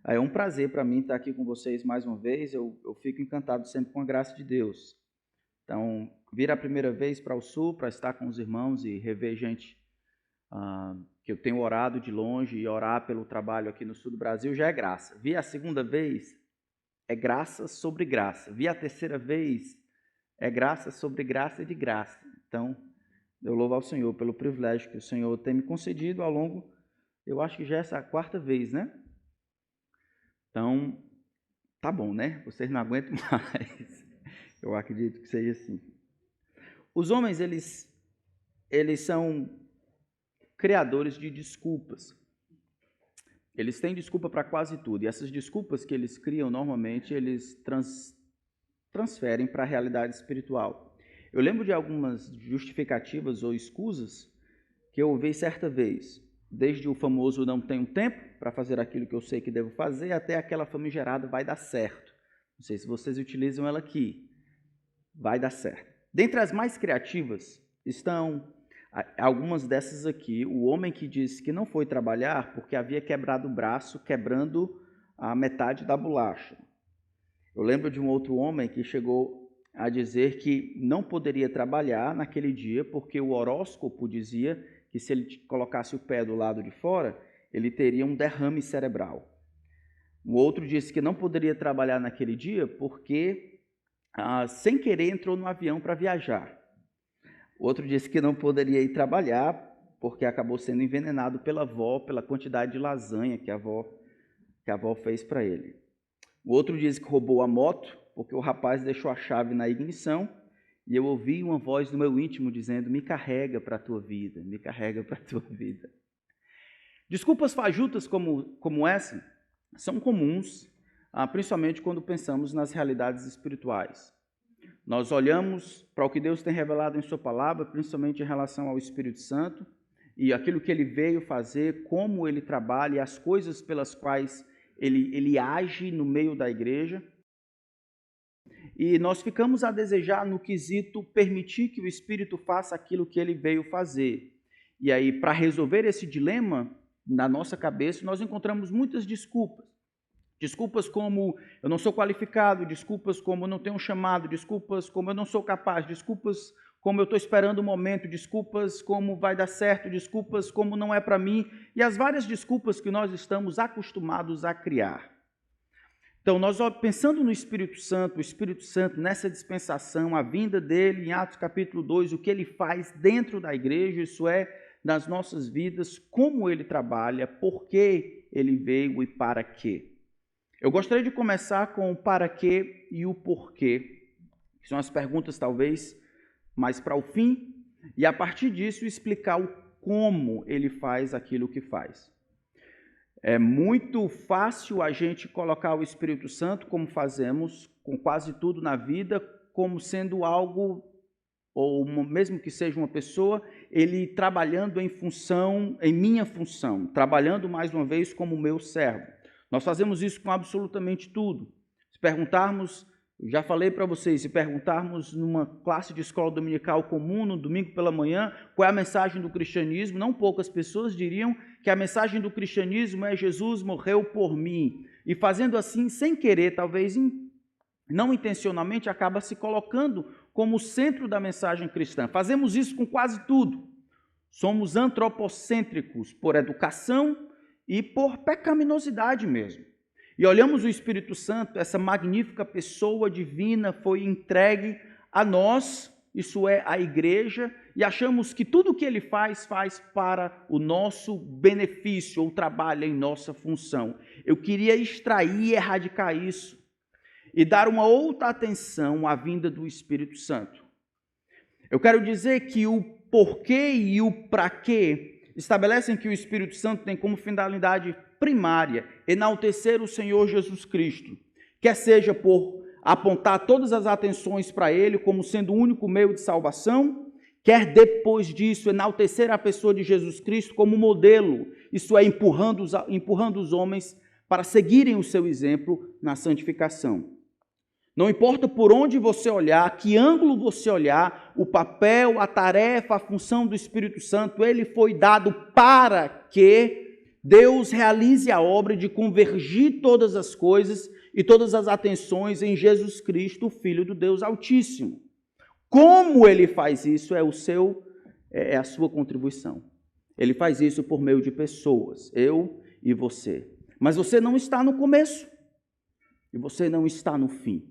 É um prazer para mim estar aqui com vocês mais uma vez. Eu fico encantado sempre com a graça de Deus. Então, vir a primeira vez para o Sul, para estar com os irmãos e rever gente que eu tenho orado de longe e orar pelo trabalho aqui no Sul do Brasil já é graça. Vir a segunda vez é graça sobre graça. Vir a terceira vez é graça sobre graça e de graça. Então, eu louvo ao Senhor pelo privilégio que o Senhor tem me concedido ao longo, eu acho que já é essa a quarta vez, né? Então, tá bom, né? Vocês não aguentam mais. Eu acredito que seja assim. Os homens, eles são criadores de desculpas. Eles têm desculpa para quase tudo. E essas desculpas que eles criam, normalmente, eles transferem para a realidade espiritual. Eu lembro de algumas justificativas ou escusas que eu ouvi certa vez. Desde o famoso não tenho tempo para fazer aquilo que eu sei que devo fazer, até aquela famigerada vai dar certo. Não sei se vocês utilizam ela aqui. Vai dar certo. Dentre as mais criativas estão algumas dessas aqui. O homem que disse que não foi trabalhar porque havia quebrado o braço, quebrando a metade da bolacha. Eu lembro de um outro homem que chegou a dizer que não poderia trabalhar naquele dia porque o horóscopo dizia que se ele colocasse o pé do lado de fora, ele teria um derrame cerebral. O outro disse que não poderia trabalhar naquele dia porque, sem querer, entrou no avião para viajar. O outro disse que não poderia ir trabalhar porque acabou sendo envenenado pela avó, pela quantidade de lasanha que a avó fez para ele. O outro disse que roubou a moto porque o rapaz deixou a chave na ignição. E eu ouvi uma voz do meu íntimo dizendo, me carrega para a tua vida, me carrega para a tua vida. Desculpas fajutas como essa são comuns, principalmente quando pensamos nas realidades espirituais. Nós olhamos para o que Deus tem revelado em sua palavra, principalmente em relação ao Espírito Santo, e aquilo que ele veio fazer, como ele trabalha, e as coisas pelas quais ele age no meio da igreja. E nós ficamos a desejar no quesito permitir que o Espírito faça aquilo que ele veio fazer. E aí, para resolver esse dilema na nossa cabeça, nós encontramos muitas desculpas. Desculpas como eu não sou qualificado, desculpas como eu não tenho um chamado, desculpas como eu não sou capaz, desculpas como eu estou esperando um momento, desculpas como vai dar certo, desculpas como não é para mim, e as várias desculpas que nós estamos acostumados a criar. Então, nós pensando no Espírito Santo, o Espírito Santo nessa dispensação, a vinda dele em Atos capítulo 2, o que ele faz dentro da igreja, isso é, nas nossas vidas, como ele trabalha, por que ele veio e para quê. Eu gostaria de começar com o para quê e o porquê, que são as perguntas talvez mais para o fim, e a partir disso explicar o como ele faz aquilo que faz. É muito fácil a gente colocar o Espírito Santo, como fazemos com quase tudo na vida, como sendo algo, ou mesmo que seja uma pessoa, ele trabalhando em minha função, trabalhando mais uma vez como meu servo. Nós fazemos isso com absolutamente tudo. Se perguntarmos, já falei para vocês, se perguntarmos numa classe de escola dominical comum, no domingo pela manhã, qual é a mensagem do cristianismo, não poucas pessoas diriam que a mensagem do cristianismo é Jesus morreu por mim. E fazendo assim, sem querer, talvez não intencionalmente, acaba se colocando como o centro da mensagem cristã. Fazemos isso com quase tudo. Somos antropocêntricos por educação e por pecaminosidade mesmo. E olhamos o Espírito Santo, essa magnífica pessoa divina foi entregue a nós, isso é, a igreja, e achamos que tudo o que ele faz para o nosso benefício, ou trabalha em nossa função. Eu queria extrair e erradicar isso, e dar uma outra atenção à vinda do Espírito Santo. Eu quero dizer que o porquê e o para quê estabelecem que o Espírito Santo tem como finalidade primária enaltecer o Senhor Jesus Cristo, quer seja por apontar todas as atenções para Ele como sendo o único meio de salvação, quer depois disso enaltecer a pessoa de Jesus Cristo como modelo, isso é, empurrando os homens para seguirem o seu exemplo na santificação. Não importa por onde você olhar, que ângulo você olhar, o papel, a tarefa, a função do Espírito Santo, ele foi dado para que Deus realize a obra de convergir todas as coisas e todas as atenções em Jesus Cristo, o Filho do Deus Altíssimo. Como ele faz isso é a sua contribuição. Ele faz isso por meio de pessoas, eu e você. Mas você não está no começo e você não está no fim.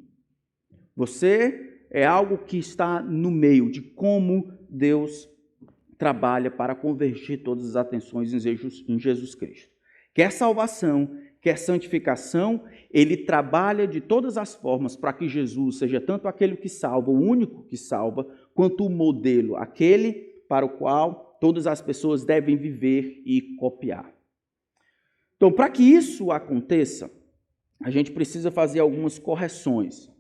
Você é algo que está no meio de como Deus trabalha para convergir todas as atenções em Jesus Cristo. Quer salvação, quer santificação, ele trabalha de todas as formas para que Jesus seja tanto aquele que salva, o único que salva, quanto o modelo, aquele para o qual todas as pessoas devem viver e copiar. Então, para que isso aconteça, a gente precisa fazer algumas correções.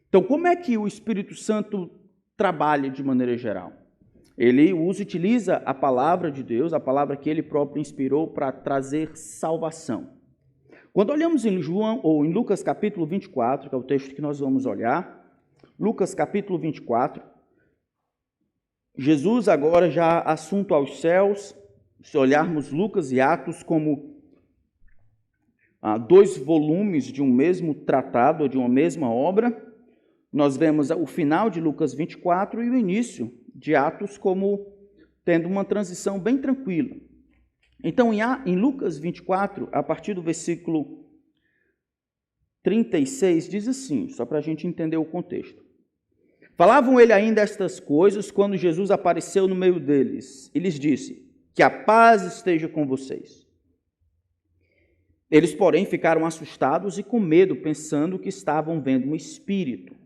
Então, como é que o Espírito Santo trabalha de maneira geral? Ele utiliza a palavra de Deus, a palavra que ele próprio inspirou para trazer salvação. Quando olhamos em Lucas capítulo 24, que é o texto que nós vamos olhar, Lucas capítulo 24, Jesus agora já assunto aos céus, se olharmos Lucas e Atos como dois volumes de um mesmo tratado, ou de uma mesma obra, nós vemos o final de Lucas 24 e o início de Atos como tendo uma transição bem tranquila. Então, em Lucas 24, a partir do versículo 36, diz assim, só para a gente entender o contexto. Falavam ele ainda estas coisas quando Jesus apareceu no meio deles e lhes disse, que a paz esteja com vocês. Eles, porém, ficaram assustados e com medo, pensando que estavam vendo um espírito.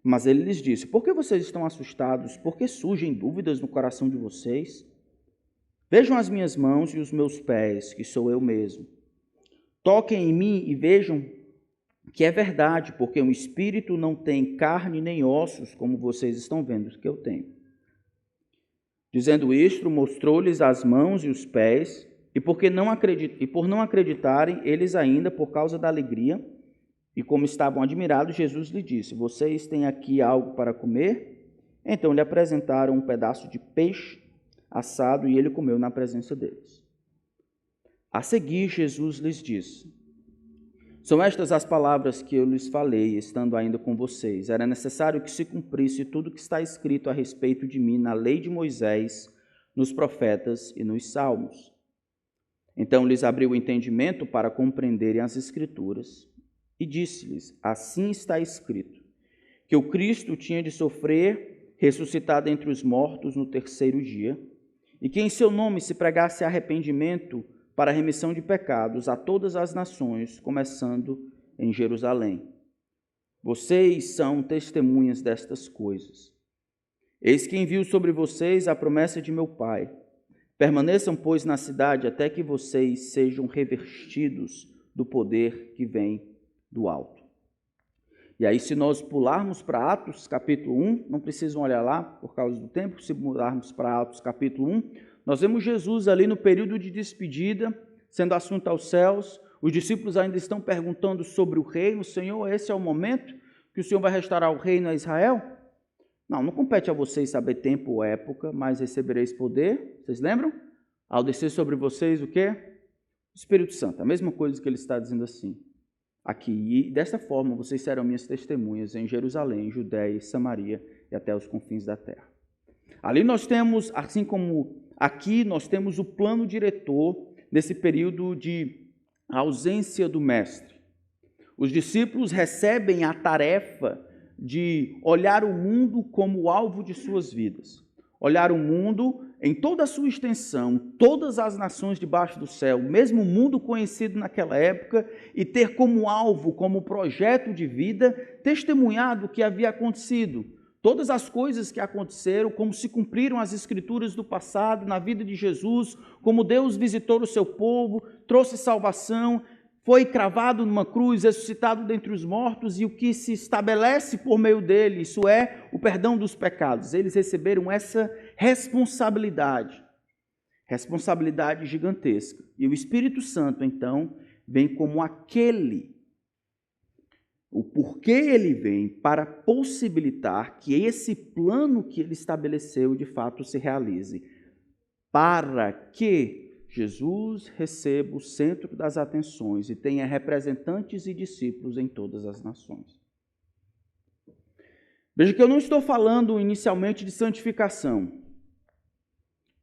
Mas ele lhes disse, por que vocês estão assustados? Por que surgem dúvidas no coração de vocês? Vejam as minhas mãos e os meus pés, que sou eu mesmo. Toquem em mim e vejam que é verdade, porque um espírito não tem carne nem ossos, como vocês estão vendo que eu tenho. Dizendo isto, mostrou-lhes as mãos e os pés, e por não acreditarem, eles ainda, por causa da alegria, e como estavam admirados, Jesus lhe disse, vocês têm aqui algo para comer? Então lhe apresentaram um pedaço de peixe assado e ele comeu na presença deles. A seguir, Jesus lhes disse, são estas as palavras que eu lhes falei, estando ainda com vocês. Era necessário que se cumprisse tudo o que está escrito a respeito de mim na lei de Moisés, nos profetas e nos salmos. Então lhes abriu o entendimento para compreenderem as Escrituras e disse-lhes, assim está escrito, que o Cristo tinha de sofrer, ressuscitado entre os mortos no terceiro dia, e que em seu nome se pregasse arrependimento para a remissão de pecados a todas as nações, começando em Jerusalém. Vocês são testemunhas destas coisas. Eis que envio sobre vocês a promessa de meu Pai. Permaneçam, pois, na cidade até que vocês sejam revestidos do poder que vem do alto. E aí, se nós pularmos para Atos capítulo 1, não precisam olhar lá por causa do tempo, se pularmos para Atos capítulo 1, nós vemos Jesus ali no período de despedida, sendo assunto aos céus, os discípulos ainda estão perguntando sobre o reino, Senhor, esse é o momento que o Senhor vai restaurar o reino a Israel? Não compete a vocês saber tempo ou época, mas recebereis poder, vocês lembram? Ao descer sobre vocês o quê? O Espírito Santo, a mesma coisa que ele está dizendo assim. Aqui, e desta forma vocês serão minhas testemunhas em Jerusalém, Judéia e Samaria e até os confins da terra. Ali nós temos, assim como aqui, nós temos o plano diretor desse período de ausência do mestre. Os discípulos recebem a tarefa de olhar o mundo como alvo de suas vidas. Olhar o mundo em toda a sua extensão, todas as nações debaixo do céu, mesmo o mundo conhecido naquela época, e ter como alvo, como projeto de vida, testemunhar o que havia acontecido. Todas as coisas que aconteceram, como se cumpriram as escrituras do passado, na vida de Jesus, como Deus visitou o seu povo, trouxe salvação, foi cravado numa cruz, ressuscitado dentre os mortos, e o que se estabelece por meio dele, isso é o perdão dos pecados. Eles receberam essa responsabilidade gigantesca. E o Espírito Santo, então, vem como aquele. O porquê ele vem para possibilitar que esse plano que ele estabeleceu de fato se realize, para que Jesus receba o centro das atenções e tenha representantes e discípulos em todas as nações. Veja que eu não estou falando inicialmente de santificação.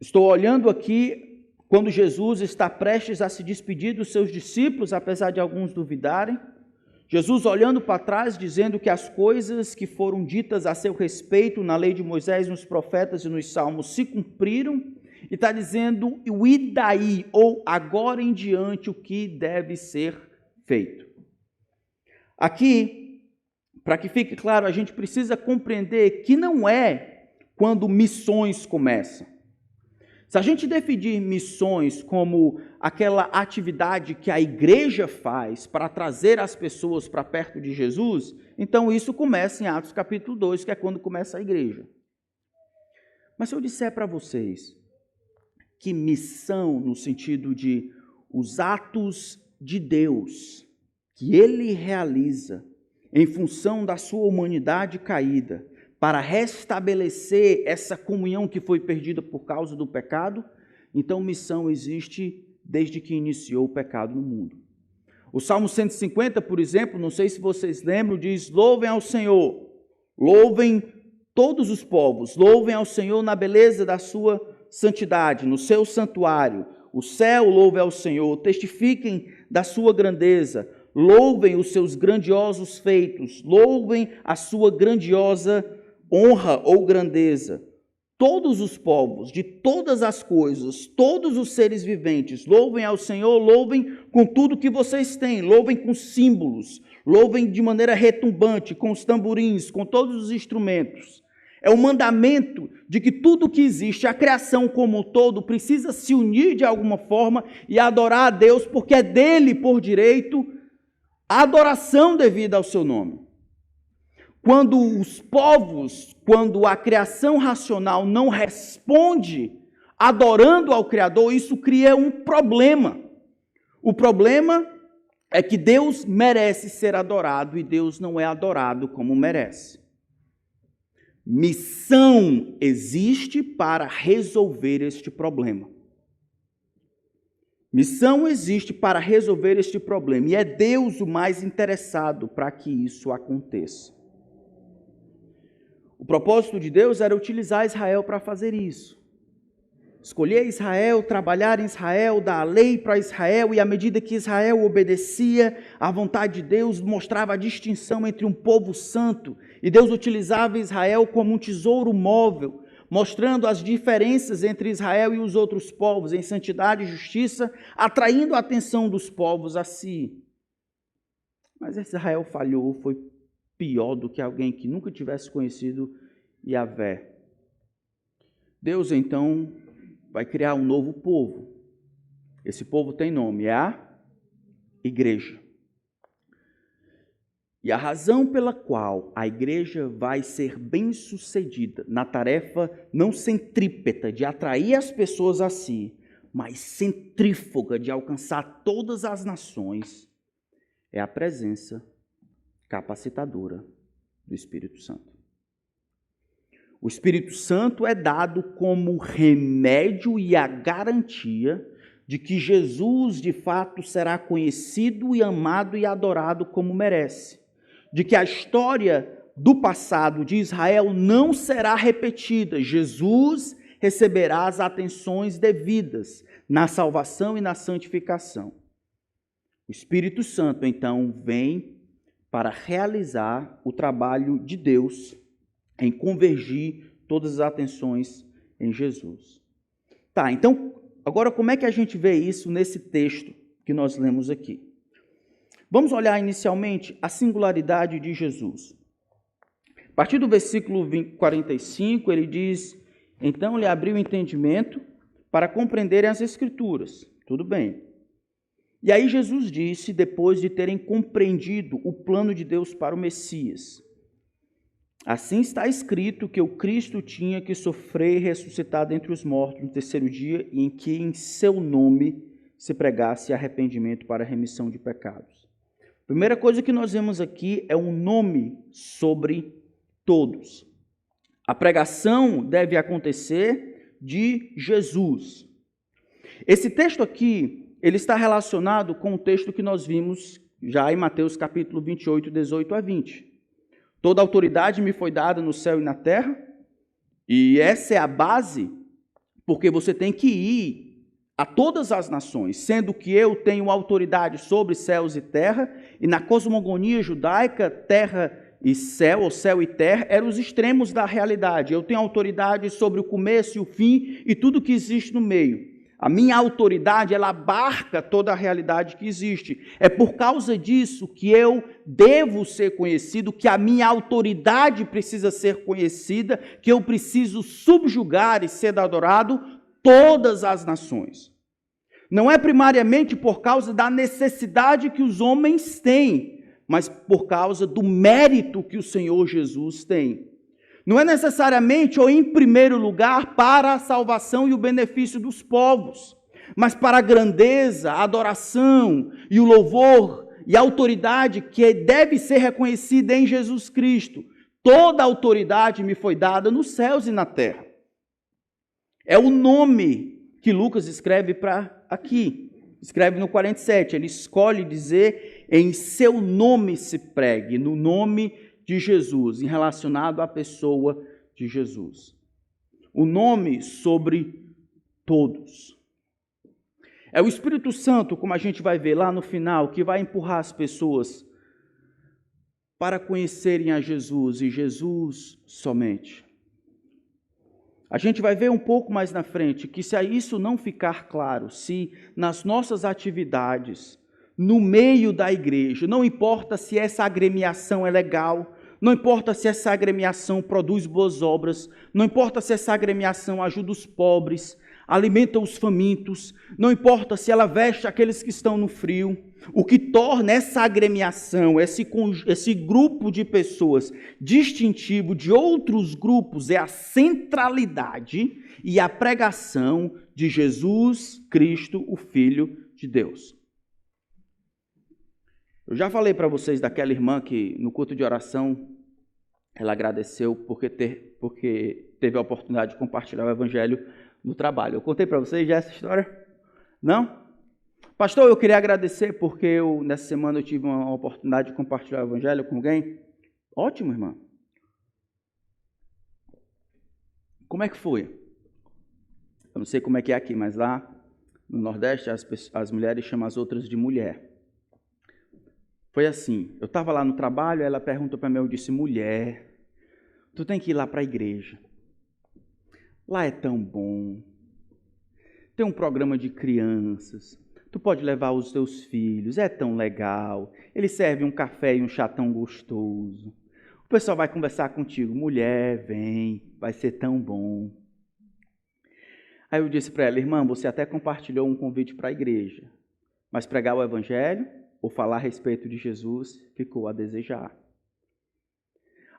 Estou olhando aqui quando Jesus está prestes a se despedir dos seus discípulos, apesar de alguns duvidarem. Jesus olhando para trás, dizendo que as coisas que foram ditas a seu respeito na lei de Moisés, nos profetas e nos salmos se cumpriram, e está dizendo o e daí, ou agora em diante, o que deve ser feito. Aqui, para que fique claro, a gente precisa compreender que não é quando missões começam. Se a gente definir missões como aquela atividade que a igreja faz para trazer as pessoas para perto de Jesus, então isso começa em Atos capítulo 2, que é quando começa a igreja. Mas se eu disser para vocês que missão, no sentido de os atos de Deus, que Ele realiza em função da sua humanidade caída, para restabelecer essa comunhão que foi perdida por causa do pecado, então missão existe desde que iniciou o pecado no mundo. O Salmo 150, por exemplo, não sei se vocês lembram, diz: louvem ao Senhor, louvem todos os povos, louvem ao Senhor na beleza da sua santidade, no seu santuário. O céu louve ao Senhor, testifiquem da sua grandeza, louvem os seus grandiosos feitos, louvem a sua grandiosa honra ou grandeza. Todos os povos, de todas as coisas, todos os seres viventes, louvem ao Senhor, louvem com tudo que vocês têm, louvem com símbolos, louvem de maneira retumbante, com os tamborins, com todos os instrumentos. É o mandamento de que tudo que existe, a criação como um todo, precisa se unir de alguma forma e adorar a Deus, porque é dele, por direito, a adoração devida ao seu nome. Quando os povos, quando a criação racional não responde adorando ao Criador, isso cria um problema. O problema é que Deus merece ser adorado e Deus não é adorado como merece. Missão existe para resolver este problema. Missão existe para resolver este problema e é Deus o mais interessado para que isso aconteça. O propósito de Deus era utilizar Israel para fazer isso. Escolher Israel, trabalhar em Israel, dar a lei para Israel, e à medida que Israel obedecia à vontade de Deus, mostrava a distinção entre um povo santo, e Deus utilizava Israel como um tesouro móvel, mostrando as diferenças entre Israel e os outros povos em santidade e justiça, atraindo a atenção dos povos a si. Mas Israel falhou, foi pior do que alguém que nunca tivesse conhecido Yahvé. Deus, então, vai criar um novo povo. Esse povo tem nome, é a igreja. E a razão pela qual a igreja vai ser bem-sucedida na tarefa não centrípeta de atrair as pessoas a si, mas centrífuga de alcançar todas as nações, é a presença capacitadora do Espírito Santo. O Espírito Santo é dado como remédio e a garantia de que Jesus, de fato, será conhecido e amado e adorado como merece. De que a história do passado de Israel não será repetida. Jesus receberá as atenções devidas na salvação e na santificação. O Espírito Santo, então, vem para realizar o trabalho de Deus em convergir todas as atenções em Jesus. Tá, então, agora como é que a gente vê isso nesse texto que nós lemos aqui? Vamos olhar inicialmente a singularidade de Jesus. A partir do versículo 45, ele diz: então lhe abriu o entendimento para compreenderem as Escrituras. Tudo bem. E aí Jesus disse, depois de terem compreendido o plano de Deus para o Messias: assim está escrito que o Cristo tinha que sofrer e ressuscitar dentre os mortos no terceiro dia, e em que em seu nome se pregasse arrependimento para a remissão de pecados. A primeira coisa que nós vemos aqui é um nome sobre todos. A pregação deve acontecer de Jesus. Esse texto aqui, ele está relacionado com o texto que nós vimos já em Mateus capítulo 28, 18 a 20. Toda autoridade me foi dada no céu e na terra, e essa é a base, porque você tem que ir a todas as nações, sendo que eu tenho autoridade sobre céus e terra, e na cosmogonia judaica, terra e céu, ou céu e terra, eram os extremos da realidade. Eu tenho autoridade sobre o começo e o fim e tudo que existe no meio. A minha autoridade, ela abarca toda a realidade que existe. É por causa disso que eu devo ser conhecido, que a minha autoridade precisa ser conhecida, que eu preciso subjugar e ser adorado todas as nações. Não é primariamente por causa da necessidade que os homens têm, mas por causa do mérito que o Senhor Jesus tem. Não é necessariamente ou em primeiro lugar para a salvação e o benefício dos povos, mas para a grandeza, a adoração e o louvor e a autoridade que deve ser reconhecida em Jesus Cristo. Toda a autoridade me foi dada nos céus e na terra. É o nome que Lucas escreve para aqui. Escreve no 47, ele escolhe dizer: em seu nome se pregue, no nome de Jesus, em relacionado à pessoa de Jesus. O nome sobre todos. É o Espírito Santo, como a gente vai ver lá no final, que vai empurrar as pessoas para conhecerem a Jesus e Jesus somente. A gente vai ver um pouco mais na frente que se isso não ficar claro, se nas nossas atividades, no meio da igreja, não importa se essa agremiação é legal, não importa se essa agremiação produz boas obras, não importa se essa agremiação ajuda os pobres, alimenta os famintos, não importa se ela veste aqueles que estão no frio, o que torna essa agremiação, esse grupo de pessoas distintivo de outros grupos é a centralidade e a pregação de Jesus Cristo, o Filho de Deus. Eu já falei para vocês daquela irmã que no culto de oração ela agradeceu porque teve a oportunidade de compartilhar o evangelho no trabalho. Eu contei para vocês já essa história? Não? Pastor, eu queria agradecer porque nessa semana eu tive uma oportunidade de compartilhar o evangelho com alguém. Ótimo, irmã. Como é que foi? Eu não sei como é que é aqui, mas lá no Nordeste as mulheres chamam as outras de mulher. Foi assim, eu estava lá no trabalho, ela perguntou para mim, eu disse: mulher, tu tem que ir lá para a igreja. Lá é tão bom. Tem um programa de crianças. Tu pode levar os teus filhos, é tão legal. Eles servem um café e um chá tão gostoso. O pessoal vai conversar contigo. Mulher, vem, vai ser tão bom. Aí eu disse para ela: irmã, você até compartilhou um convite para a igreja, mas pregar o evangelho ou falar a respeito de Jesus ficou a desejar.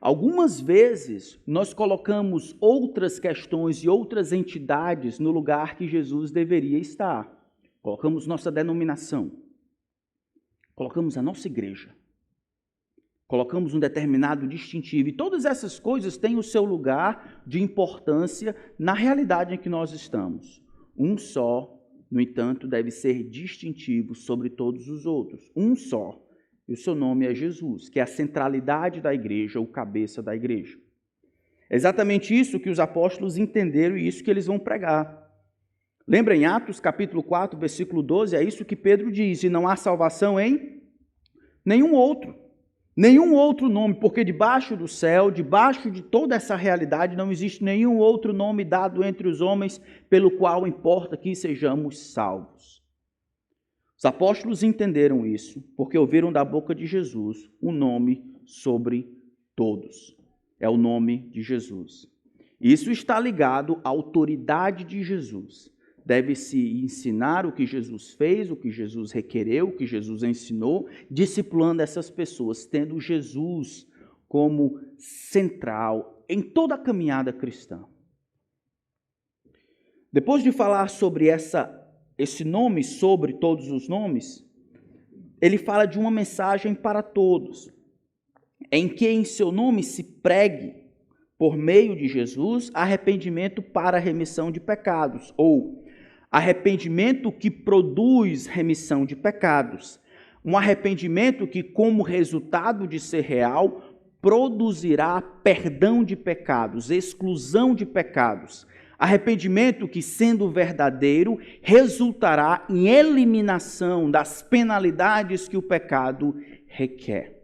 Algumas vezes nós colocamos outras questões e outras entidades no lugar que Jesus deveria estar. Colocamos nossa denominação, colocamos a nossa igreja, colocamos um determinado distintivo, e todas essas coisas têm o seu lugar de importância na realidade em que nós estamos. Um só, no entanto, deve ser distintivo sobre todos os outros. Um só. E o seu nome é Jesus, que é a centralidade da igreja, o cabeça da igreja. É exatamente isso que os apóstolos entenderam e isso que eles vão pregar. Lembra em Atos capítulo 4, versículo 12, é isso que Pedro diz: e não há salvação em nenhum outro nome, porque debaixo do céu, debaixo de toda essa realidade, não existe nenhum outro nome dado entre os homens pelo qual importa que sejamos salvos. Os apóstolos entenderam isso, porque ouviram da boca de Jesus o nome sobre todos. É o nome de Jesus. Isso está ligado à autoridade de Jesus. Deve-se ensinar o que Jesus fez, o que Jesus requereu, o que Jesus ensinou, discipulando essas pessoas, tendo Jesus como central em toda a caminhada cristã. Depois de falar sobre esse nome sobre todos os nomes, ele fala de uma mensagem para todos, em que em seu nome se pregue, por meio de Jesus, arrependimento para a remissão de pecados, ou Arrependimento que produz remissão de pecados. Um arrependimento que, como resultado de ser real, produzirá perdão de pecados, exclusão de pecados. Arrependimento que, sendo verdadeiro, resultará em eliminação das penalidades que o pecado requer.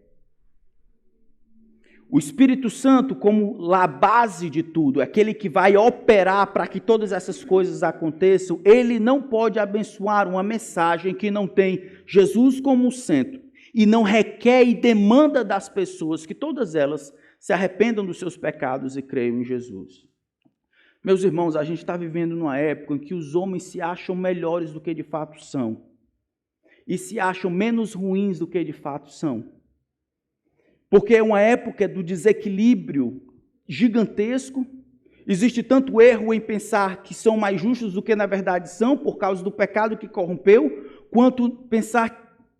O Espírito Santo, como a base de tudo, aquele que vai operar para que todas essas coisas aconteçam, ele não pode abençoar uma mensagem que não tem Jesus como centro e não requer e demanda das pessoas que todas elas se arrependam dos seus pecados e creiam em Jesus. Meus irmãos, a gente está vivendo numa época em que os homens se acham melhores do que de fato são e se acham menos ruins do que de fato são. Porque é uma época do desequilíbrio gigantesco. Existe tanto erro em pensar que são mais justos do que na verdade são, por causa do pecado que corrompeu, quanto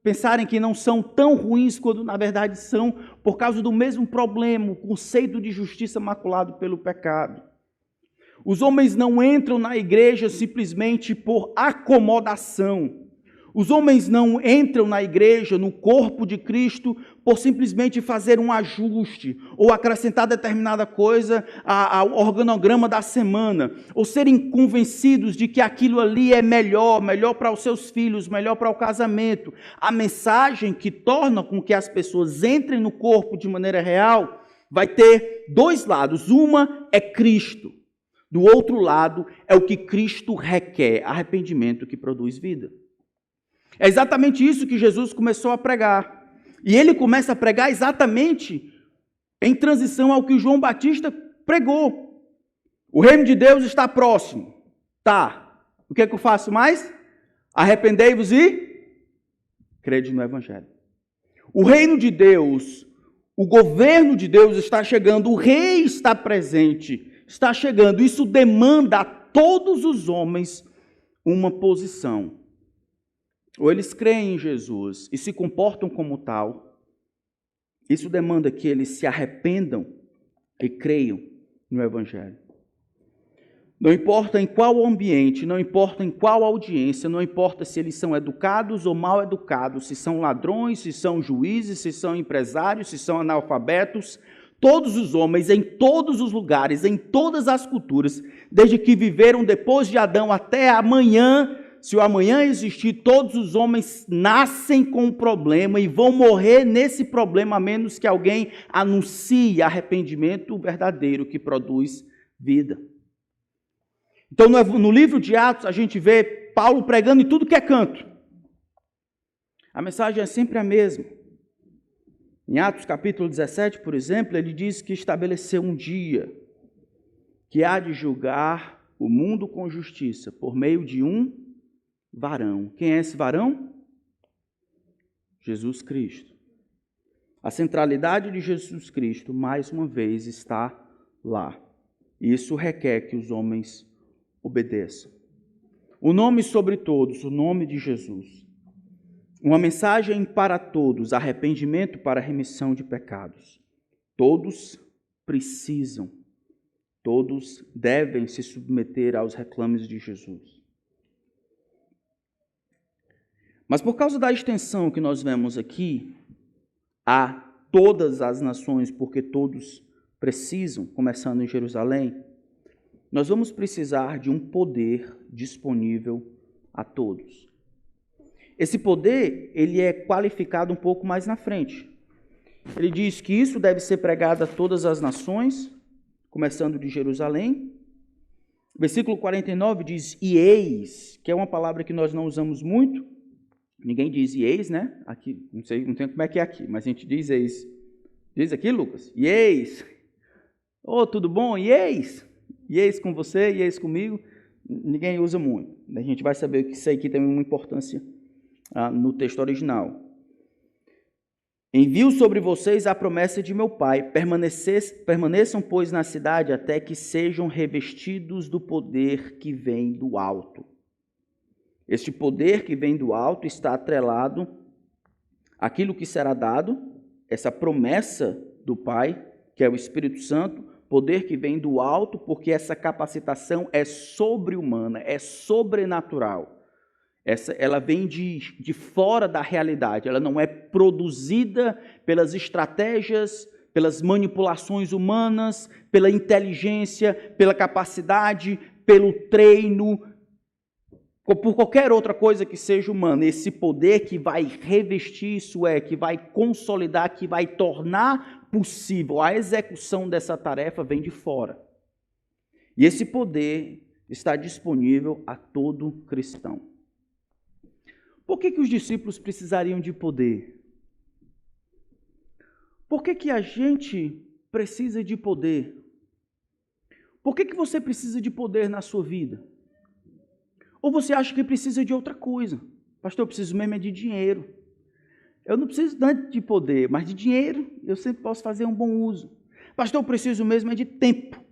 pensarem que não são tão ruins quanto na verdade são, por causa do mesmo problema, o conceito de justiça maculado pelo pecado. Os homens não entram na igreja simplesmente por acomodação. Os homens não entram na igreja, no corpo de Cristo, por simplesmente fazer um ajuste ou acrescentar determinada coisa ao organograma da semana, ou serem convencidos de que aquilo ali é melhor para os seus filhos, melhor para o casamento. A mensagem que torna com que as pessoas entrem no corpo de maneira real vai ter dois lados. Uma é Cristo. Do outro lado é o que Cristo requer, arrependimento que produz vida. É exatamente isso que Jesus começou a pregar. E ele começa a pregar exatamente em transição ao que João Batista pregou. O reino de Deus está próximo. Tá. O que é que eu faço mais? Arrependei-vos e crede no Evangelho. O reino de Deus, o governo de Deus está chegando, o rei está presente, está chegando. Isso demanda a todos os homens uma posição. Ou eles creem em Jesus e se comportam como tal. Isso demanda que eles se arrependam e creiam no Evangelho. Não importa em qual ambiente, não importa em qual audiência, não importa se eles são educados ou mal educados, se são ladrões, se são juízes, se são empresários, se são analfabetos, todos os homens, em todos os lugares, em todas as culturas, desde que viveram depois de Adão até amanhã, se o amanhã existir, todos os homens nascem com um problema e vão morrer nesse problema, a menos que alguém anuncie arrependimento verdadeiro que produz vida. Então, no livro de Atos, a gente vê Paulo pregando em tudo que é canto. A mensagem é sempre a mesma. Em Atos capítulo 17, por exemplo, ele diz que estabeleceu um dia que há de julgar o mundo com justiça por meio de um varão. Quem é esse varão? Jesus Cristo. A centralidade de Jesus Cristo, mais uma vez, está lá. Isso requer que os homens obedeçam. O nome sobre todos, o nome de Jesus. Uma mensagem para todos, arrependimento para remissão de pecados. Todos precisam, todos devem se submeter aos reclames de Jesus. Mas por causa da extensão que nós vemos aqui, a todas as nações, porque todos precisam, começando em Jerusalém, nós vamos precisar de um poder disponível a todos. Esse poder, ele é qualificado um pouco mais na frente. Ele diz que isso deve ser pregado a todas as nações, começando de Jerusalém. Versículo 49 diz, e eis, que é uma palavra que nós não usamos muito. Ninguém diz e eis, né? Aqui, não sei como é que é aqui, mas a gente diz eis. Diz aqui, Lucas? E eis. Ô, tudo bom? E eis. E eis com você, e eis comigo. Ninguém usa muito. A gente vai saber que isso aqui tem uma importância no texto original. Envio sobre vocês a promessa de meu Pai. Permaneçam, pois, na cidade até que sejam revestidos do poder que vem do alto. Este poder que vem do alto está atrelado àquilo que será dado, essa promessa do Pai, que é o Espírito Santo, poder que vem do alto, porque essa capacitação é sobre-humana, é sobrenatural. Ela vem de fora da realidade, ela não é produzida pelas estratégias, pelas manipulações humanas, pela inteligência, pela capacidade, pelo treino, ou por qualquer outra coisa que seja humana. Esse poder que vai revestir, isso é, que vai consolidar, que vai tornar possível a execução dessa tarefa, vem de fora. E esse poder está disponível a todo cristão. Por que os discípulos precisariam de poder? Por que a gente precisa de poder? Por que você precisa de poder na sua vida? Ou você acha que precisa de outra coisa? Pastor, eu preciso mesmo de dinheiro. Eu não preciso tanto de poder, mas de dinheiro eu sempre posso fazer um bom uso. Pastor, eu preciso mesmo de tempo.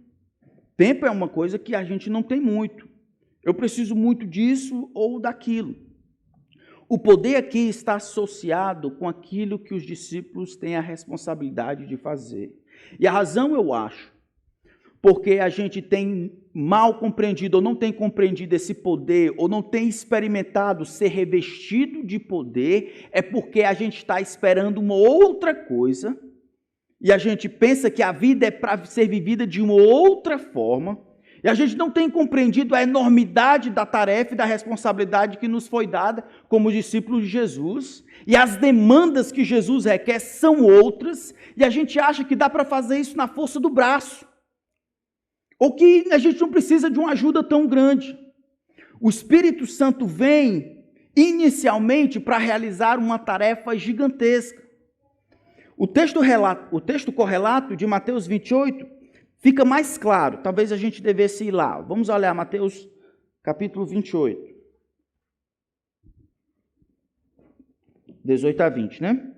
Tempo é uma coisa que a gente não tem muito. Eu preciso muito disso ou daquilo. O poder aqui está associado com aquilo que os discípulos têm a responsabilidade de fazer. E a razão, eu acho, porque a gente tem mal compreendido ou não tem compreendido esse poder, ou não tem experimentado ser revestido de poder, é porque a gente está esperando uma outra coisa, e a gente pensa que a vida é para ser vivida de uma outra forma, e a gente não tem compreendido a enormidade da tarefa e da responsabilidade que nos foi dada como discípulos de Jesus, e as demandas que Jesus requer são outras, e a gente acha que dá para fazer isso na força do braço, ou que a gente não precisa de uma ajuda tão grande. O Espírito Santo vem inicialmente para realizar uma tarefa gigantesca. O texto correlato de Mateus 28 fica mais claro. Talvez a gente devesse ir lá. Vamos olhar Mateus capítulo 28. 18 a 20, né?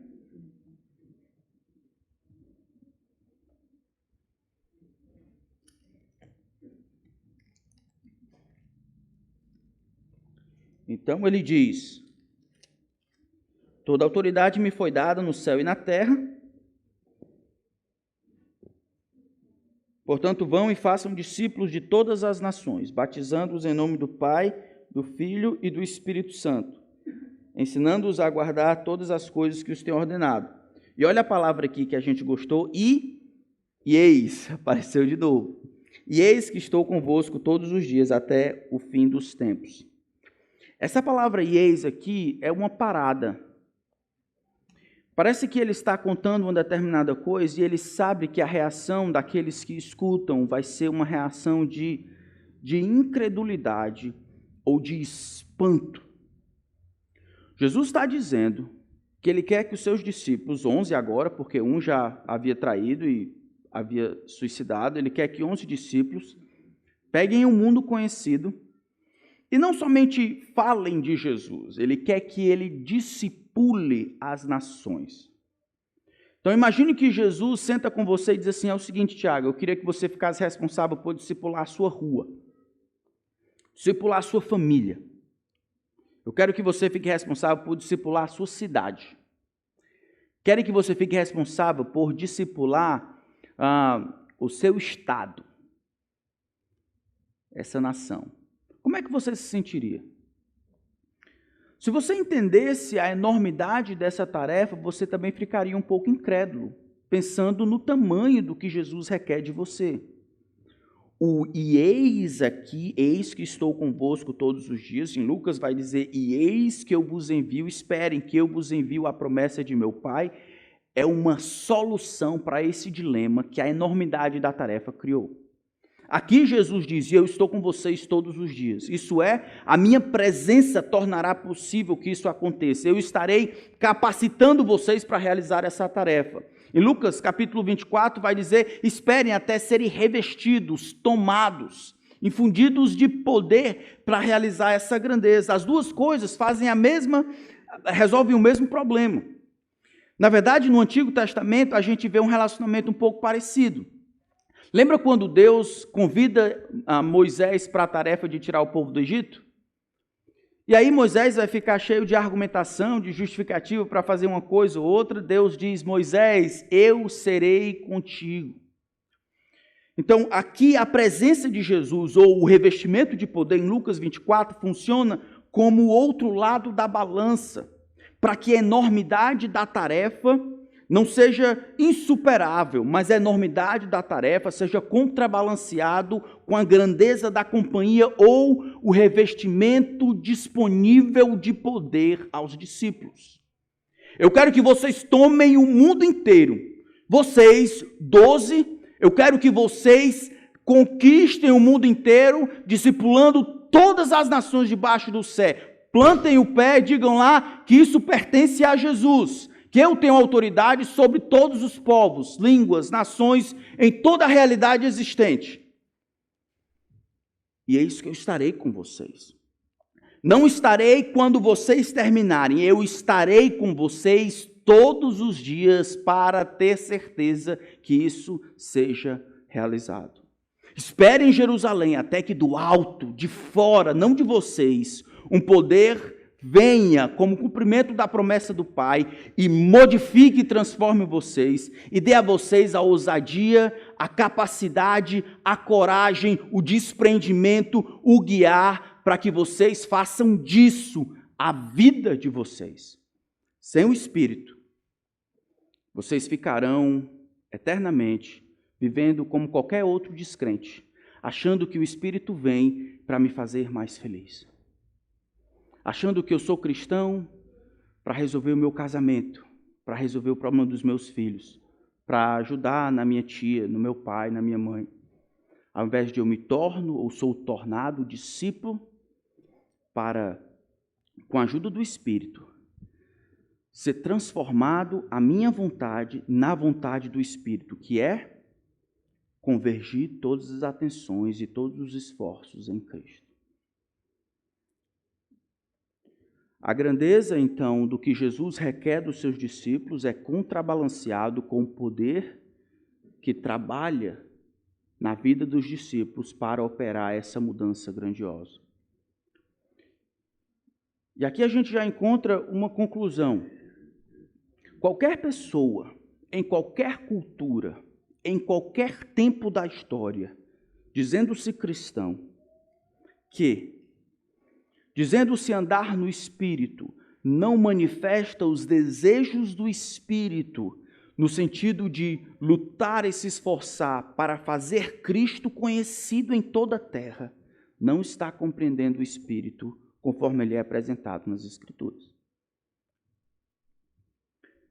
Então ele diz: toda autoridade me foi dada no céu e na terra. Portanto, vão e façam discípulos de todas as nações, batizando-os em nome do Pai, do Filho e do Espírito Santo, ensinando-os a guardar todas as coisas que os tenho ordenado. E olha a palavra aqui que a gente gostou, e eis, apareceu de novo. E eis que estou convosco todos os dias até o fim dos tempos. Essa palavra e eis aqui é uma parada. Parece que ele está contando uma determinada coisa e ele sabe que a reação daqueles que escutam vai ser uma reação de incredulidade ou de espanto. Jesus está dizendo que ele quer que os seus discípulos, 11 agora, porque um já havia traído e havia suicidado, ele quer que 11 discípulos peguem o mundo conhecido e não somente falem de Jesus, ele quer que ele discipule as nações. Então imagine que Jesus senta com você e diz assim: é o seguinte, Tiago, eu queria que você ficasse responsável por discipular a sua rua, discipular a sua família. Eu quero que você fique responsável por discipular a sua cidade. Quero que você fique responsável por discipular o seu estado, essa nação. Como é que você se sentiria? Se você entendesse a enormidade dessa tarefa, você também ficaria um pouco incrédulo, pensando no tamanho do que Jesus requer de você. E eis aqui, eis que estou convosco todos os dias. Em Lucas vai dizer, e eis que eu vos envio, esperem que eu vos envio a promessa de meu Pai. É uma solução para esse dilema que a enormidade da tarefa criou. Aqui Jesus diz, eu estou com vocês todos os dias. Isso é, a minha presença tornará possível que isso aconteça. Eu estarei capacitando vocês para realizar essa tarefa. Em Lucas capítulo 24 vai dizer, esperem até serem revestidos, tomados, infundidos de poder para realizar essa grandeza. As duas coisas resolvem o mesmo problema. Na verdade, no Antigo Testamento, a gente vê um relacionamento um pouco parecido. Lembra quando Deus convida Moisés para a tarefa de tirar o povo do Egito? E aí Moisés vai ficar cheio de argumentação, de justificativa para fazer uma coisa ou outra. Deus diz, Moisés, eu serei contigo. Então, aqui a presença de Jesus, ou o revestimento de poder em Lucas 24, funciona como o outro lado da balança, para que a enormidade da tarefa não seja insuperável, mas a enormidade da tarefa seja contrabalanceado com a grandeza da companhia ou o revestimento disponível de poder aos discípulos. Eu quero que vocês tomem o mundo inteiro. Vocês, 12, eu quero que vocês conquistem o mundo inteiro, discipulando todas as nações debaixo do céu. Plantem o pé e digam lá que isso pertence a Jesus, que eu tenho autoridade sobre todos os povos, línguas, nações, em toda a realidade existente. E é isso que eu estarei com vocês. Não estarei quando vocês terminarem, eu estarei com vocês todos os dias para ter certeza que isso seja realizado. Esperem em Jerusalém até que do alto, de fora, não de vocês, um poder venha como cumprimento da promessa do Pai e modifique e transforme vocês e dê a vocês a ousadia, a capacidade, a coragem, o desprendimento, o guiar para que vocês façam disso a vida de vocês. Sem o Espírito, vocês ficarão eternamente vivendo como qualquer outro descrente, achando que o Espírito vem para me fazer mais feliz. Achando que eu sou cristão para resolver o meu casamento, para resolver o problema dos meus filhos, para ajudar na minha tia, no meu pai, na minha mãe. Ao invés de eu me torno ou sou tornado discípulo para, com a ajuda do Espírito, ser transformado a minha vontade na vontade do Espírito, que é convergir todas as atenções e todos os esforços em Cristo. A grandeza, então, do que Jesus requer dos seus discípulos é contrabalanceado com o poder que trabalha na vida dos discípulos para operar essa mudança grandiosa. E aqui a gente já encontra uma conclusão. Qualquer pessoa, em qualquer cultura, em qualquer tempo da história, dizendo-se cristão, dizendo-se andar no Espírito, não manifesta os desejos do Espírito, no sentido de lutar e se esforçar para fazer Cristo conhecido em toda a terra, não está compreendendo o Espírito conforme ele é apresentado nas Escrituras.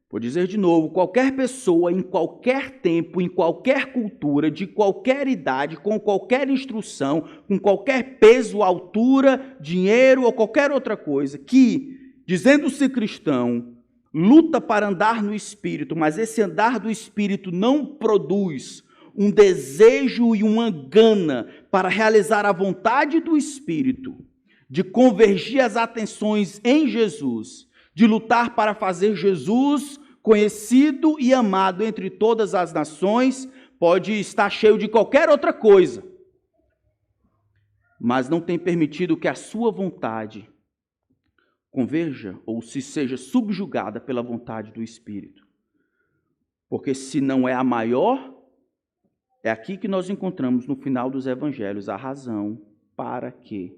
Vou dizer de novo, qualquer pessoa, em qualquer tempo, em qualquer cultura, de qualquer idade, com qualquer instrução, com qualquer peso, altura, dinheiro ou qualquer outra coisa, que, dizendo-se cristão, luta para andar no Espírito, mas esse andar do Espírito não produz um desejo e uma gana para realizar a vontade do Espírito, de convergir as atenções em Jesus, de lutar para fazer Jesus conhecido e amado entre todas as nações, pode estar cheio de qualquer outra coisa, mas não tem permitido que a sua vontade converja ou se seja subjugada pela vontade do Espírito. Porque se não é a maior, é aqui que nós encontramos no final dos evangelhos a razão para que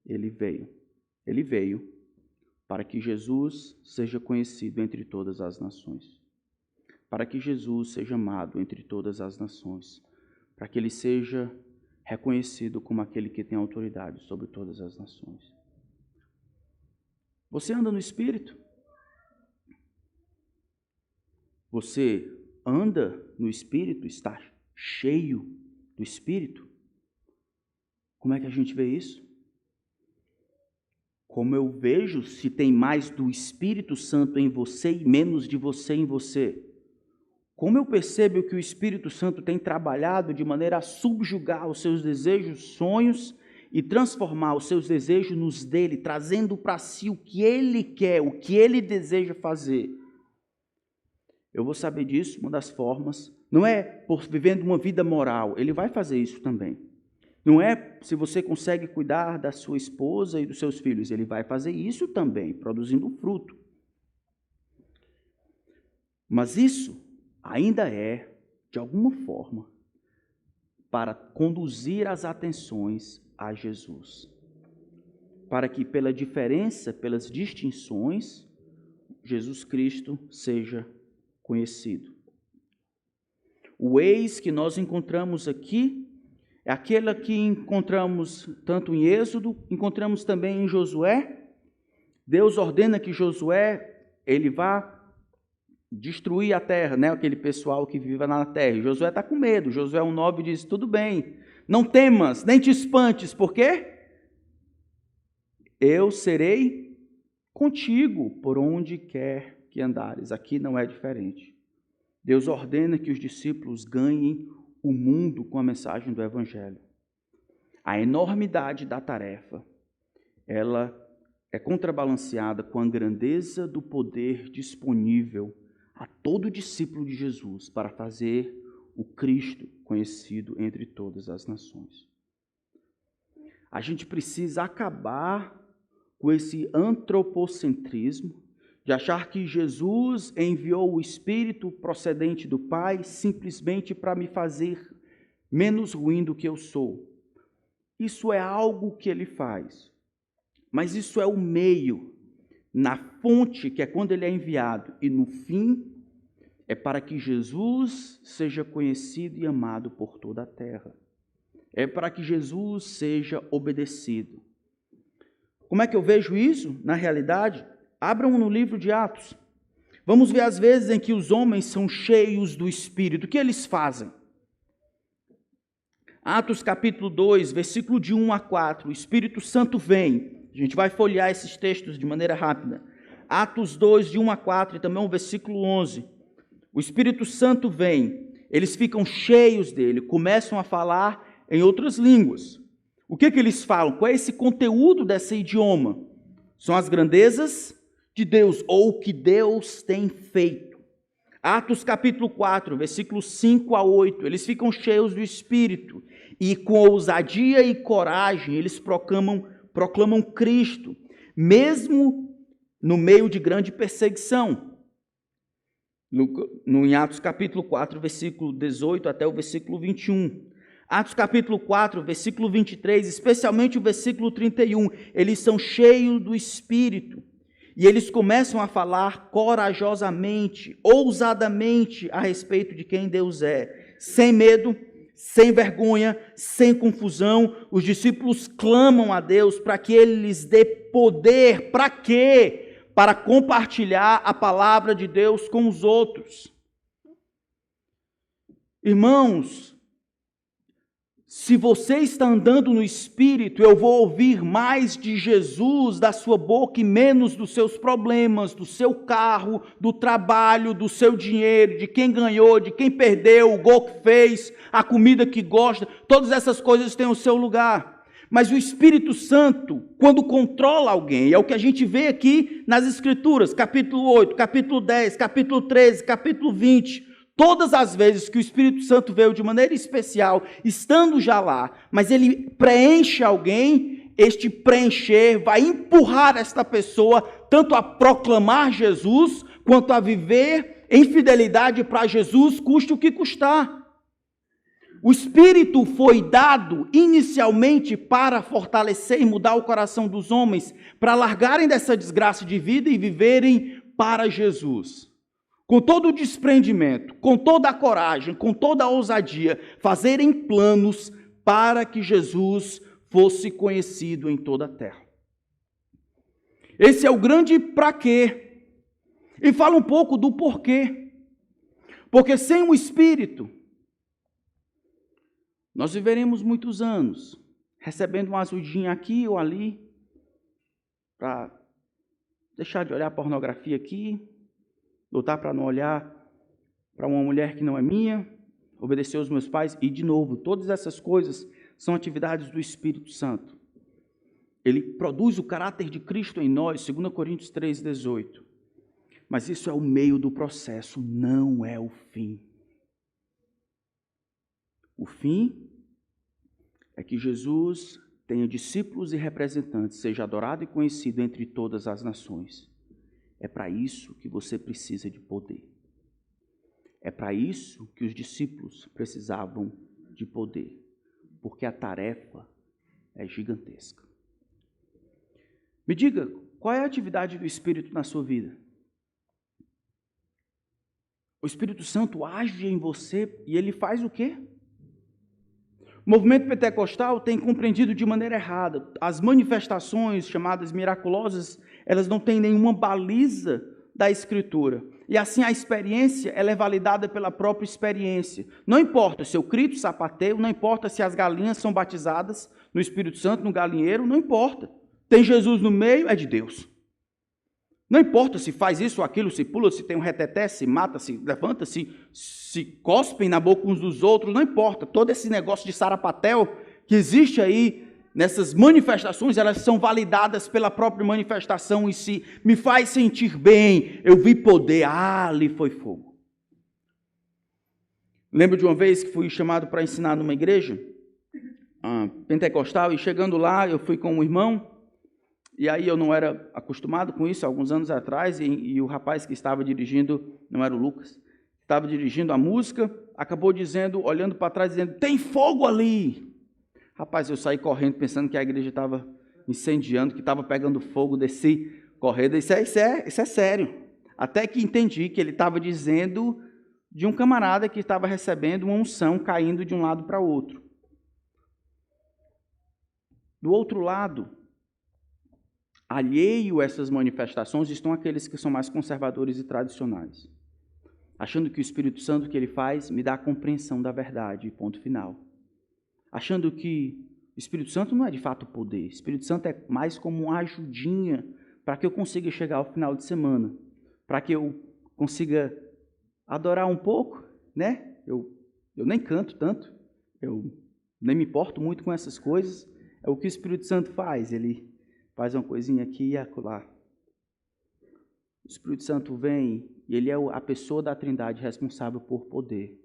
ele veio. Ele veio para que Jesus seja conhecido entre todas as nações, para que Jesus seja amado entre todas as nações, para que ele seja reconhecido como aquele que tem autoridade sobre todas as nações. Você anda no Espírito? Você anda no Espírito? Está cheio do Espírito? Como é que a gente vê isso? Como eu vejo se tem mais do Espírito Santo em você e menos de você em você? Como eu percebo que o Espírito Santo tem trabalhado de maneira a subjugar os seus desejos, sonhos e transformar os seus desejos nos dele, trazendo para si o que ele quer, o que ele deseja fazer? Eu vou saber disso, uma das formas, não é por vivendo uma vida moral, ele vai fazer isso também. Não é se você consegue cuidar da sua esposa e dos seus filhos, ele vai fazer isso também, produzindo fruto. Mas isso ainda é, de alguma forma, para conduzir as atenções a Jesus. Para que pela diferença, pelas distinções, Jesus Cristo seja conhecido. O eis que nós encontramos aqui é aquele que encontramos tanto em Êxodo, encontramos também em Josué. Deus ordena que Josué, ele vá destruir a terra, né? Aquele pessoal que vive na terra. E Josué está com medo. Josué 1,9 diz, tudo bem, não temas, nem te espantes, por quê? Eu serei contigo por onde quer que andares. Aqui não é diferente. Deus ordena que os discípulos ganhem o mundo com a mensagem do Evangelho. A enormidade da tarefa, ela é contrabalanceada com a grandeza do poder disponível a todo discípulo de Jesus para fazer o Cristo conhecido entre todas as nações. A gente precisa acabar com esse antropocentrismo de achar que Jesus enviou o Espírito procedente do Pai simplesmente para me fazer menos ruim do que eu sou. Isso é algo que ele faz, mas isso é o meio. Na fonte, que é quando ele é enviado, e no fim, é para que Jesus seja conhecido e amado por toda a terra. É para que Jesus seja obedecido. Como é que eu vejo isso na realidade? Abram no livro de Atos. Vamos ver as vezes em que os homens são cheios do Espírito. O que eles fazem? Atos capítulo 2, versículo de 1 a 4. O Espírito Santo vem. A gente vai folhear esses textos de maneira rápida. Atos 2, de 1 a 4 e também o versículo 11. O Espírito Santo vem. Eles ficam cheios dele, começam a falar em outras línguas. O que eles falam? Qual é esse conteúdo desse idioma? São as grandezas de Deus, ou o que Deus tem feito. Atos capítulo 4, versículos 5 a 8, eles ficam cheios do Espírito, e com ousadia e coragem, eles proclamam Cristo, mesmo no meio de grande perseguição. Em Atos capítulo 4, versículo 18 até o versículo 21. Atos capítulo 4, versículo 23, especialmente o versículo 31, eles são cheios do Espírito. E eles começam a falar corajosamente, ousadamente a respeito de quem Deus é. Sem medo, sem vergonha, sem confusão, os discípulos clamam a Deus para que Ele lhes dê poder. Para quê? Para compartilhar a palavra de Deus com os outros. Irmãos, se você está andando no Espírito, eu vou ouvir mais de Jesus da sua boca e menos dos seus problemas, do seu carro, do trabalho, do seu dinheiro, de quem ganhou, de quem perdeu, o gol que fez, a comida que gosta. Todas essas coisas têm o seu lugar. Mas o Espírito Santo, quando controla alguém, é o que a gente vê aqui nas Escrituras, capítulo 8, capítulo 10, capítulo 13, capítulo 20... Todas as vezes que o Espírito Santo veio de maneira especial, estando já lá, mas ele preenche alguém, este preencher vai empurrar esta pessoa tanto a proclamar Jesus, quanto a viver em fidelidade para Jesus, custe o que custar. O Espírito foi dado inicialmente para fortalecer e mudar o coração dos homens, para largarem dessa desgraça de vida e viverem para Jesus. Com todo o desprendimento, com toda a coragem, com toda a ousadia, fazerem planos para que Jesus fosse conhecido em toda a terra. Esse é o grande para quê. E fala um pouco do porquê. Porque sem o Espírito, nós viveremos muitos anos, recebendo uma ajudinha aqui ou ali, para deixar de olhar pornografia aqui, lutar para não olhar para uma mulher que não é minha, obedecer aos meus pais, e de novo, todas essas coisas são atividades do Espírito Santo. Ele produz o caráter de Cristo em nós, 2 Coríntios 3,18. Mas isso é o meio do processo, não é o fim. O fim é que Jesus tenha discípulos e representantes, seja adorado e conhecido entre todas as nações. É para isso que você precisa de poder. É para isso que os discípulos precisavam de poder, porque a tarefa é gigantesca. Me diga, qual é a atividade do Espírito na sua vida? O Espírito Santo age em você e ele faz o quê? O movimento pentecostal tem compreendido de maneira errada. As manifestações chamadas miraculosas, elas não têm nenhuma baliza da Escritura. E assim a experiência ela é validada pela própria experiência. Não importa se eu grito, sapateio, não importa se as galinhas são batizadas no Espírito Santo, no galinheiro, não importa. Tem Jesus no meio, é de Deus. Não importa se faz isso ou aquilo, se pula, se tem um reteté, se mata, se levanta, se cospem na boca uns dos outros, não importa. Todo esse negócio de sarapatel que existe aí nessas manifestações, elas são validadas pela própria manifestação em si. Me faz sentir bem, eu vi poder, ali foi fogo. Lembro de uma vez que fui chamado para ensinar numa igreja pentecostal, e chegando lá, eu fui com um irmão, e aí eu não era acostumado com isso, alguns anos atrás, e o rapaz que estava dirigindo, não era o Lucas, estava dirigindo a música, acabou dizendo, olhando para trás, dizendo, tem fogo ali. Rapaz, eu saí correndo, pensando que a igreja estava incendiando, que estava pegando fogo, desci correndo, isso é sério. Até que entendi que ele estava dizendo de um camarada que estava recebendo uma unção, caindo de um lado para o outro. Do outro lado, alheio a essas manifestações, estão aqueles que são mais conservadores e tradicionais, achando que o Espírito Santo que ele faz me dá a compreensão da verdade, ponto final. Achando que o Espírito Santo não é de fato poder, o Espírito Santo é mais como uma ajudinha para que eu consiga chegar ao final de semana, para que eu consiga adorar um pouco, né? Eu nem canto tanto, eu nem me importo muito com essas coisas. É o que o Espírito Santo faz, ele faz uma coisinha aqui e acolá. O Espírito Santo vem e ele é a pessoa da Trindade responsável por poder.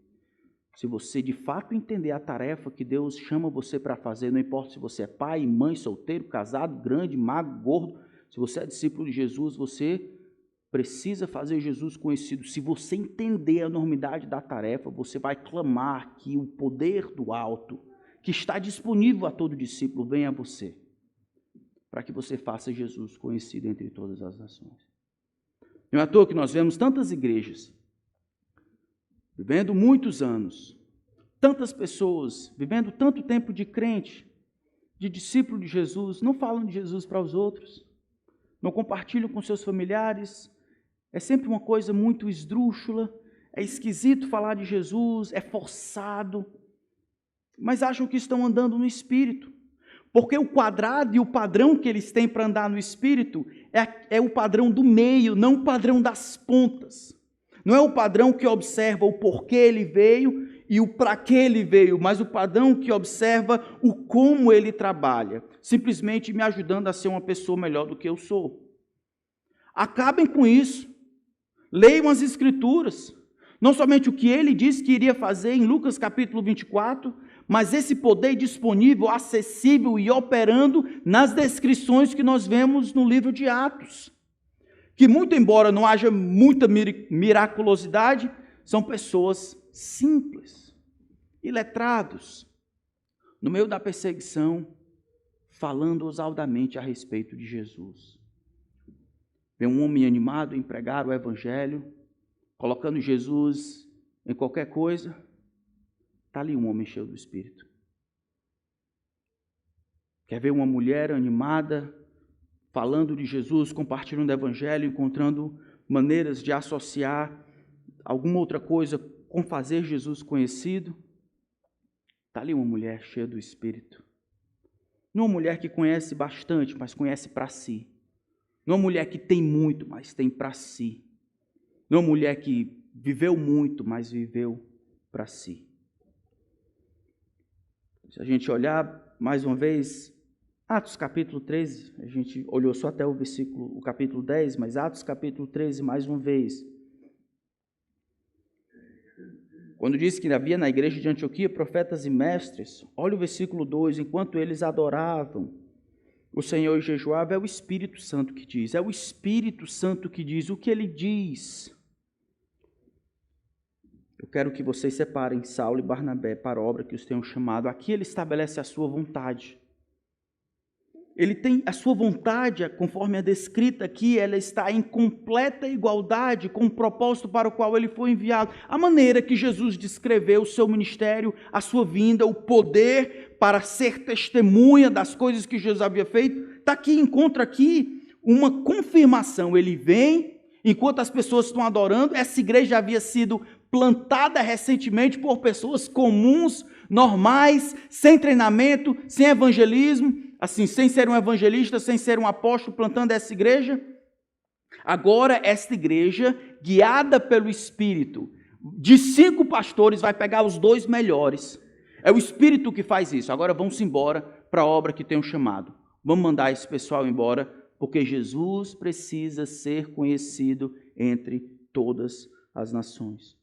Se você de fato entender a tarefa que Deus chama você para fazer, não importa se você é pai, mãe, solteiro, casado, grande, magro, gordo, se você é discípulo de Jesus, você precisa fazer Jesus conhecido. Se você entender a enormidade da tarefa, você vai clamar que o poder do alto, que está disponível a todo discípulo, venha a você, para que você faça Jesus conhecido entre todas as nações. Não é à toa que nós vemos tantas igrejas, vivendo muitos anos, tantas pessoas, vivendo tanto tempo de crente, de discípulo de Jesus, não falam de Jesus para os outros, não compartilham com seus familiares, é sempre uma coisa muito esdrúxula, é esquisito falar de Jesus, é forçado, mas acham que estão andando no Espírito, porque o quadrado e o padrão que eles têm para andar no Espírito é o padrão do meio, não o padrão das pontas. Não é o padrão que observa o porquê ele veio e o para que ele veio, mas o padrão que observa o como ele trabalha, simplesmente me ajudando a ser uma pessoa melhor do que eu sou. Acabem com isso. Leiam as Escrituras. Não somente o que ele disse que iria fazer em Lucas capítulo 24, mas esse poder disponível, acessível e operando nas descrições que nós vemos no livro de Atos. Que muito embora não haja muita miraculosidade, são pessoas simples, iletrados, no meio da perseguição, falando ousadamente a respeito de Jesus. Vem um homem animado em pregar o Evangelho, colocando Jesus em qualquer coisa, está ali um homem cheio do Espírito. Quer ver uma mulher animada, falando de Jesus, compartilhando o Evangelho, encontrando maneiras de associar alguma outra coisa com fazer Jesus conhecido? Está ali uma mulher cheia do Espírito. Não uma mulher que conhece bastante, mas conhece para si. Não uma mulher que tem muito, mas tem para si. Não uma mulher que viveu muito, mas viveu para si. Se a gente olhar mais uma vez, Atos capítulo 13, a gente olhou só até o capítulo 10, mas Atos capítulo 13, mais uma vez. Quando diz que havia na igreja de Antioquia profetas e mestres, olha o versículo 2, enquanto eles adoravam o Senhor e jejuavam, é o Espírito Santo que diz, é o Espírito Santo que diz o que ele diz. Eu quero que vocês separem Saulo e Barnabé para a obra que os tenham chamado. Aqui ele estabelece a sua vontade. Ele tem a sua vontade, conforme é descrita aqui, ela está em completa igualdade com o propósito para o qual ele foi enviado. A maneira que Jesus descreveu o seu ministério, a sua vinda, o poder para ser testemunha das coisas que Jesus havia feito, está aqui, encontra aqui uma confirmação. Ele vem, enquanto as pessoas estão adorando, essa igreja havia sido plantada recentemente por pessoas comuns, normais, sem treinamento, sem evangelismo, assim, sem ser um evangelista, sem ser um apóstolo, plantando essa igreja. Agora, esta igreja, guiada pelo Espírito, de 5 pastores, vai pegar os 2 melhores. É o Espírito que faz isso. Agora vamos embora para a obra que tem um chamado. Vamos mandar esse pessoal embora, porque Jesus precisa ser conhecido entre todas as nações.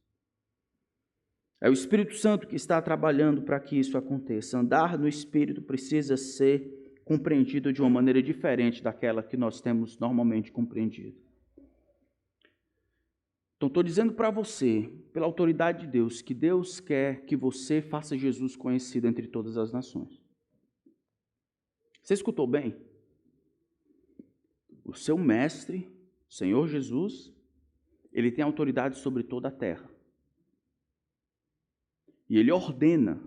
É o Espírito Santo que está trabalhando para que isso aconteça. Andar no Espírito precisa ser compreendido de uma maneira diferente daquela que nós temos normalmente compreendido. Então, estou dizendo para você, pela autoridade de Deus, que Deus quer que você faça Jesus conhecido entre todas as nações. Você escutou bem? O seu mestre, o Senhor Jesus, ele tem autoridade sobre toda a terra. E ele ordena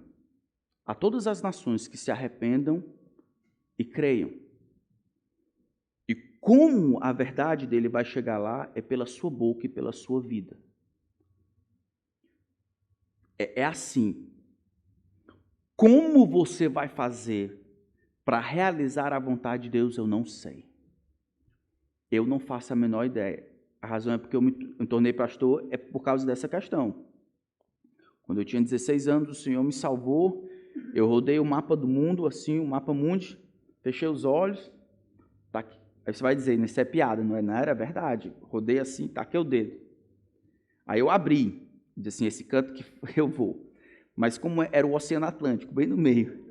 a todas as nações que se arrependam e creiam. E como a verdade dele vai chegar lá é pela sua boca e pela sua vida. É assim. Como você vai fazer para realizar a vontade de Deus, eu não sei. Eu não faço a menor ideia. A razão é porque eu me tornei pastor, é por causa dessa questão. Quando eu tinha 16 anos, o Senhor me salvou. Eu rodei o mapa do mundo, assim, o mapa mundi, fechei os olhos. Tá aqui. Aí você vai dizer, isso é piada, não era verdade. Rodei assim, taquei o dedo. Aí eu abri, disse assim, esse canto que eu vou. Mas como era o Oceano Atlântico, bem no meio.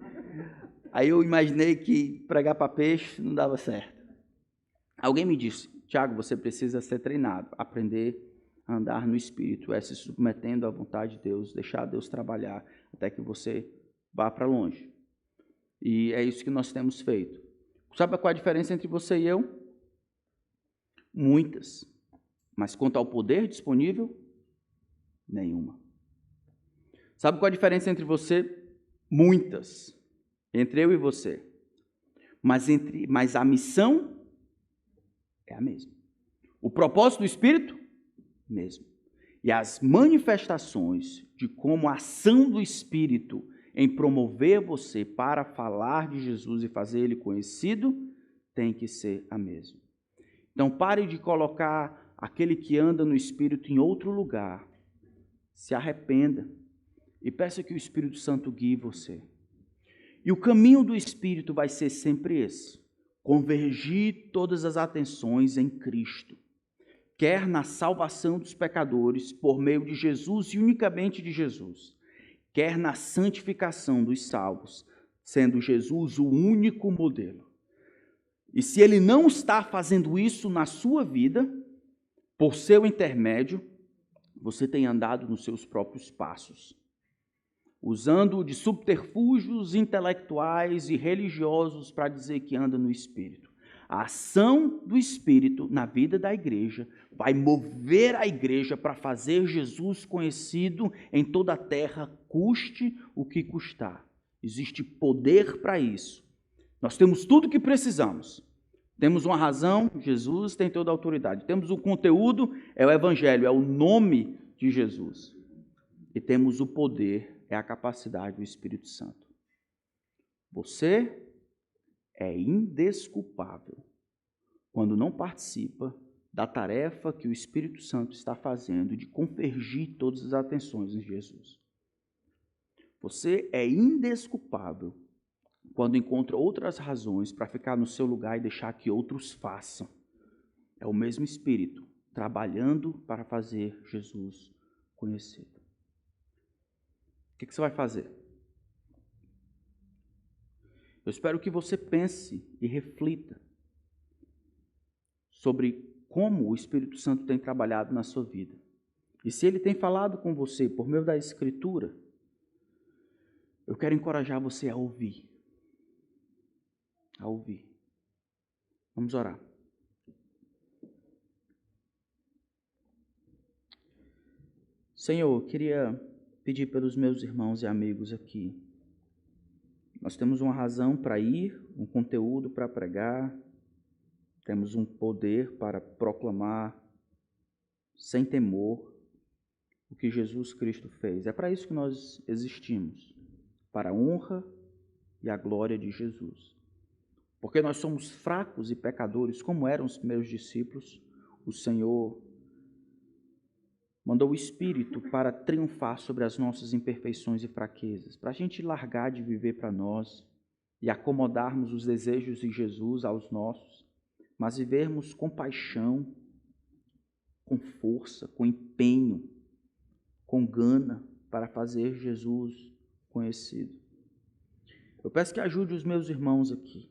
Aí eu imaginei que pregar para peixe não dava certo. Alguém me disse, Tiago, você precisa ser treinado, aprender a andar no Espírito, se submetendo à vontade de Deus, deixar Deus trabalhar até que você vá para longe. E é isso que nós temos feito. Sabe qual é a diferença entre você e eu? Muitas. Mas quanto ao poder disponível, nenhuma. Sabe qual é a diferença entre você? Muitas. Entre eu e você. Mas a missão é a mesma. O propósito do Espírito, mesmo. E as manifestações de como a ação do Espírito em promover você para falar de Jesus e fazer ele conhecido, tem que ser a mesma. Então pare de colocar aquele que anda no Espírito em outro lugar. Se arrependa e peça que o Espírito Santo guie você. E o caminho do Espírito vai ser sempre esse: convergir todas as atenções em Cristo. Quer na salvação dos pecadores por meio de Jesus e unicamente de Jesus, quer na santificação dos salvos, sendo Jesus o único modelo. E se ele não está fazendo isso na sua vida, por seu intermédio, você tem andado nos seus próprios passos, usando de subterfúgios intelectuais e religiosos para dizer que anda no Espírito. A ação do Espírito na vida da igreja vai mover a igreja para fazer Jesus conhecido em toda a terra, custe o que custar. Existe poder para isso. Nós temos tudo o que precisamos. Temos uma razão, Jesus tem toda a autoridade. Temos o conteúdo, é o Evangelho, é o nome de Jesus. E temos o poder, é a capacidade do Espírito Santo. Você é indesculpável quando não participa da tarefa que o Espírito Santo está fazendo de convergir todas as atenções em Jesus. Você é indesculpável quando encontra outras razões para ficar no seu lugar e deixar que outros façam. É o mesmo Espírito trabalhando para fazer Jesus conhecido. O que você vai fazer? Eu espero que você pense e reflita sobre como o Espírito Santo tem trabalhado na sua vida. E se Ele tem falado com você por meio da Escritura, eu quero encorajar você a ouvir. A ouvir. Vamos orar. Senhor, eu queria pedir pelos meus irmãos e amigos aqui. Nós temos uma razão para ir, um conteúdo para pregar, temos um poder para proclamar sem temor o que Jesus Cristo fez. É para isso que nós existimos, para a honra e a glória de Jesus. Porque nós somos fracos e pecadores, como eram os primeiros discípulos, o Senhor mandou o Espírito para triunfar sobre as nossas imperfeições e fraquezas, para a gente largar de viver para nós e acomodarmos os desejos de Jesus aos nossos, mas vivermos com paixão, com força, com empenho, com gana para fazer Jesus conhecido. Eu peço que ajude os meus irmãos aqui.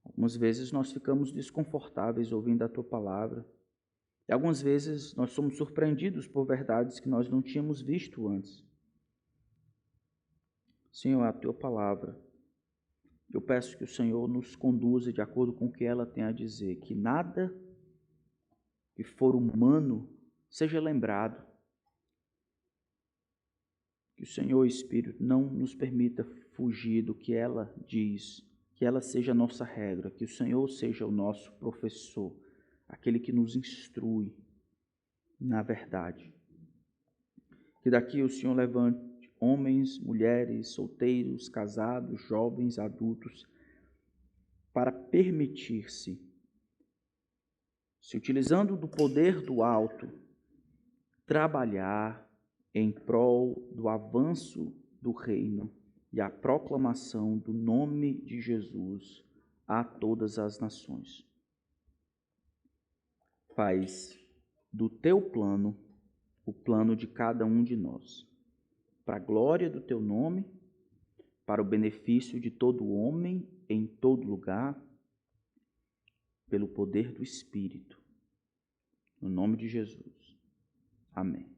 Algumas vezes nós ficamos desconfortáveis ouvindo a Tua palavra. E algumas vezes nós somos surpreendidos por verdades que nós não tínhamos visto antes. Senhor, a Tua palavra, eu peço que o Senhor nos conduza de acordo com o que ela tem a dizer, que nada que for humano seja lembrado. Que o Senhor Espírito não nos permita fugir do que ela diz, que ela seja a nossa regra, que o Senhor seja o nosso professor, aquele que nos instrui na verdade. Que daqui o Senhor levante homens, mulheres, solteiros, casados, jovens, adultos, para permitir-se, se utilizando do poder do alto, trabalhar em prol do avanço do reino e a proclamação do nome de Jesus a todas as nações. Faz do teu plano o plano de cada um de nós, para a glória do teu nome, para o benefício de todo homem em todo lugar, pelo poder do Espírito. No nome de Jesus. Amém.